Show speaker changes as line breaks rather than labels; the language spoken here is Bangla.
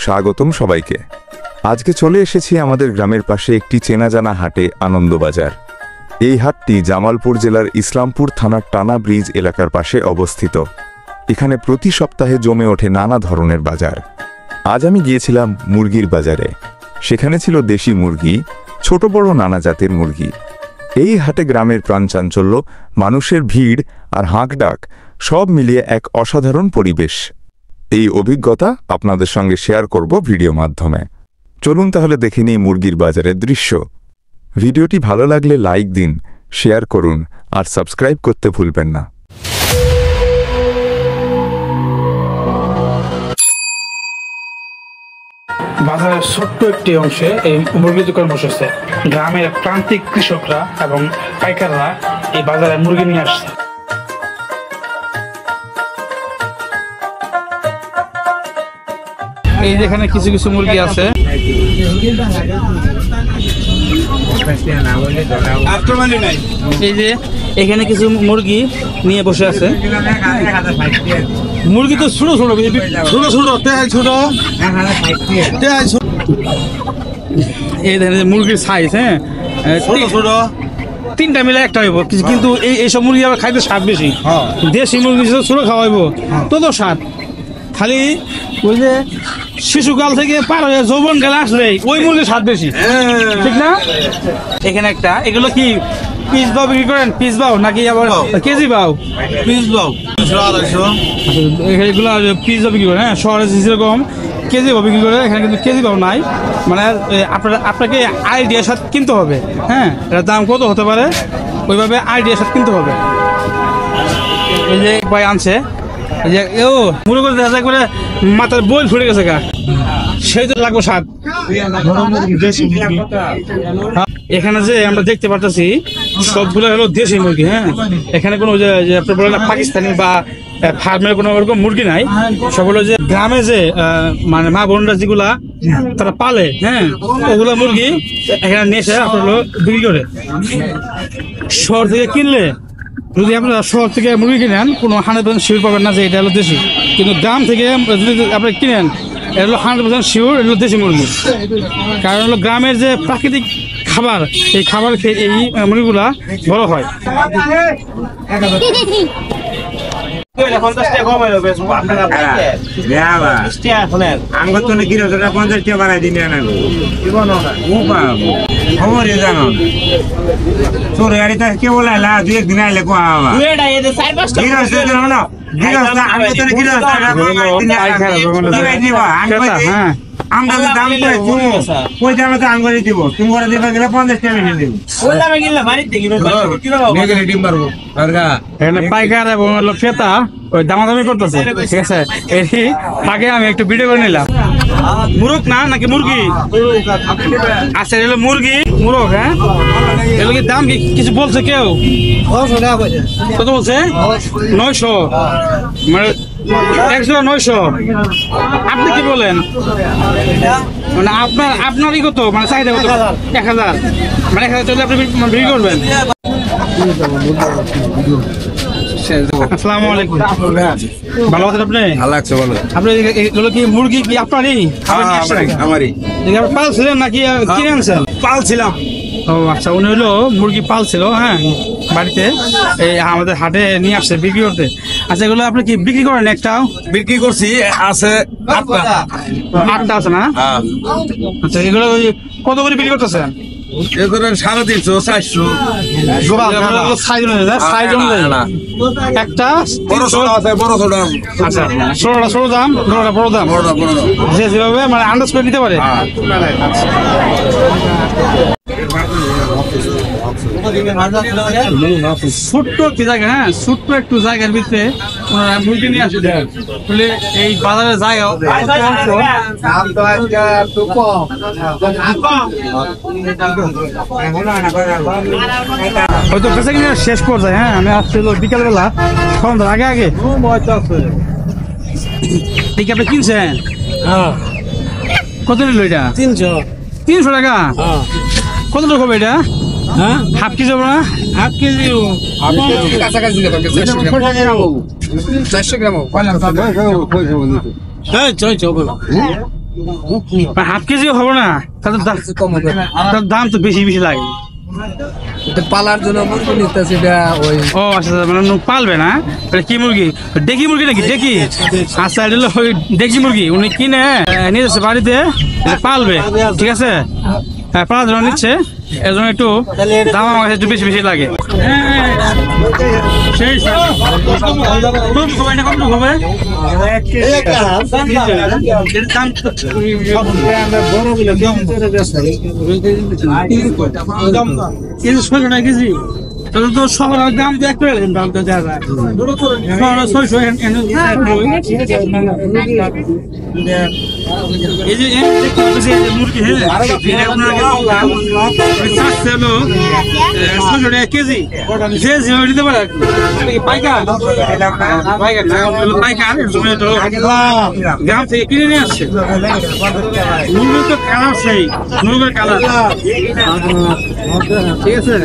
স্বাগতম সবাইকে। আজকে চলে এসেছি আমাদের গ্রামের পাশে একটি চেনা জানা হাটে, আনন্দবাজার। এই হাটটি জামালপুর জেলার ইসলামপুর থানার টানা ব্রিজ এলাকার পাশে অবস্থিত। এখানে প্রতি সপ্তাহে জমে ওঠে নানা ধরনের বাজার। আজ আমি গিয়েছিলাম মুরগির বাজারে। সেখানে ছিল দেশি মুরগি, ছোট বড় নানা জাতের মুরগি। এই হাটে গ্রামের প্রাণচাঞ্চল্য, মানুষের ভিড় আর হাঁকডাক সব মিলিয়ে এক অসাধারণ পরিবেশ। এই অভিজ্ঞতা আপনাদের সঙ্গে শেয়ার করব ভিডিও মাধ্যমে। চলুন তাহলে দেখে নিই মুরগির বাজারের দৃশ্য। ভিডিওটি ভালো লাগলে লাইক দিন, শেয়ার করুন আর সাবস্ক্রাইব করতে ভুলবেন না।
বাজারের ছোট্ট একটি অংশে এই মুরগির দোকান বসেছে। গ্রামের প্রান্তিক কৃষকরা এবং পাইকাররা এই বাজারে মুরগি নিয়ে আসছে। এই যেখানে কিছু কিছু মুরগি আছে। এই যে এখানে কিছু মুরগি নিয়ে বসে আছে। মুরগি তো ছোট ছোট ছোট ছোট ছোট এই দেখেন মুরগির সাইজ, হ্যাঁ ছোট তিনটা মিলে একটা হইব, কিন্তু এইসব মুরগি আবার খাইতে স্বাদ বেশি। দেশি মুরগি ছোট খাওয়াইব তত স্বাদ। খালি ওই যে শিশুকাল থেকে পার হয়ে যৌবন গেলে আসলে ওই মুরগির স্বাদ বেশি, ঠিক না? এখানে একটা, এগুলো কি পিস বাও বিক্রি করেন? পিস বাও নাকি আবার কেজি বাও? পিস বাও, এগুলো পিস বাও বিক্রি করেন। হ্যাঁ, শহরে যেরকম কেজি বাও বিক্রি করে, এখানে কিন্তু কেজি বাও নাই। মানে আপনাকে আইডিয়ার সাথে কিনতে হবে। হ্যাঁ, এটার দাম কত হতে পারে ওইভাবে আইডিয়ার সাথে কিনতে হবে। এই যে ভাই আনছে, মনে করে দেখা যায় করে মাথার বইল ফুটে গেছে গা, সেই তো লাগবে স্বাদ। এখানে যে আমরা দেখতে পারতেছি সবগুলো হলো দেশি মুরগি। হ্যাঁ, এখানে কোনো যে আপনার বলেন পাকিস্তানি বা ফার্মের কোনো ওরকম মুরগি নাই। সব হলো যে গ্রামে যে মানে মা বোনরা যেগুলা তারা পালে, হ্যাঁ ওগুলা মুরগি এখানে নিয়ে এসে আপনার বিক্রি করে। শহর থেকে কিনলে, যদি আপনারা শহর থেকে মুরগি কিনেন, কোনো 100% শিওর পাবেন না যে এটা হলো দেশি। কিন্তু গ্রাম থেকে যদি আপনি কিনেন, এটা হলো 100% শিওর এটা হলো দেশি মুরগি। কারণ হলো গ্রামের যে প্রাকৃতিক খাবার, এই খাবার খেয়ে এই মুরগিগুলা বড় হয়। আমরা দাম ওই দামে তো আঙ্গুরি দিব, তুমি করে দিবে গেলে 50 টাকা নিয়ে দিব। ওই দামে কিনলে বাড়িতে কিনবে নেগেরে ডিম মারবো আরগা। এখানে পাইকার এবং ক্রেতা ওই দামাদামি করতেছে, ঠিক আছে? এই আগে আমি একটু ভিডিও করে নিলাম। মুরগ না নাকি মুরগি? আচ্ছা, এগুলো মুরগি মুরগ। হ্যাঁ, এগুলো কি দাম কিছু বলছে কেউ? কত বলছে? 900, মানে 100-900। আপনি কি বলেন? মানে আপনারই কত, মানে চাহিদা কত? 1000, মানে 1000 চলে আপনি বিক্রি করবেন। আসসালামু আলাইকুম, ভালো আছেন আপনি? ভালো আছে, ভালো। আপনি এগুলো কি মুরগি কি আপনারই? আমারই। পালছিলেন নাকি কিনে আনছেন? পালছিলাম। ও আচ্ছা, উনি হলো মুরগি পালছিল, হ্যাঁ বাড়িতে, এই আমাদের হাটে নিয়ে আসছে বিক্রি করতে। আচ্ছা, এগুলো আপনি কি বিক্রি করেন? একটাও বিক্রি করছি, আছে 8টা আছে না? আচ্ছা, এগুলো কত করে বিক্রি করতেছেন? 350-400 একটা বড় দাম। আচ্ছা, ছোট দাম, বড় দাম, যে যেভাবে মানে আন্দাজ করে নিতে পারে। ছোট্ট একটি জায়গা, হ্যাঁ ছোট্ট একটু জায়গার ভিতরে ওনারা মুরগি নিয়ে আসে। এই বাজারের জায়গা হয়তো বেঁচে কিনে শেষ পর্যায়ে। হ্যাঁ, আমি আসছিল বিকালবেলা, সন্ধ্যার আগে আগে। ঠিক আপনি কিনছেন? কত নিল এটা? 300 টাকা। কত টাকা হবে এটা? হ্যাঁ, হাফ কেজি হবে না? হাফ কেজি কাছাকাছি 400 গ্রাম।
হাফ কেজি হবে না, তার দাম তো বেশি বেশি লাগে।
পালার জন্য মুরগি নিতেছে ওই।
ও আচ্ছা, মানে পালবে না? এটা কি মুরগি? ডেকি মুরগি নাকি? ডেকি? আচ্ছা, এটা হলো ওই ডেকি মুরগি। উনি কিনে নিয়ে যাচ্ছে বাড়িতে, এটা পালবে, ঠিক আছে? হ্যাঁ, পালার জন্য নিচ্ছে, এর জন্য একটু দাম আমার কাছে একটু বেশি বেশি লাগে। সেই কেজি তো শহরের দাম তো একটু দামটা দেওয়া যায়, ছয়শো। এই যে মুরগি, হ্যাঁ কেজি যে দিতে পারে পাইকার গ্রাম থেকে কিনে নিয়ে আসছে। মুরগির তো কালার সেই মুরগির কালার, ঠিক আছে।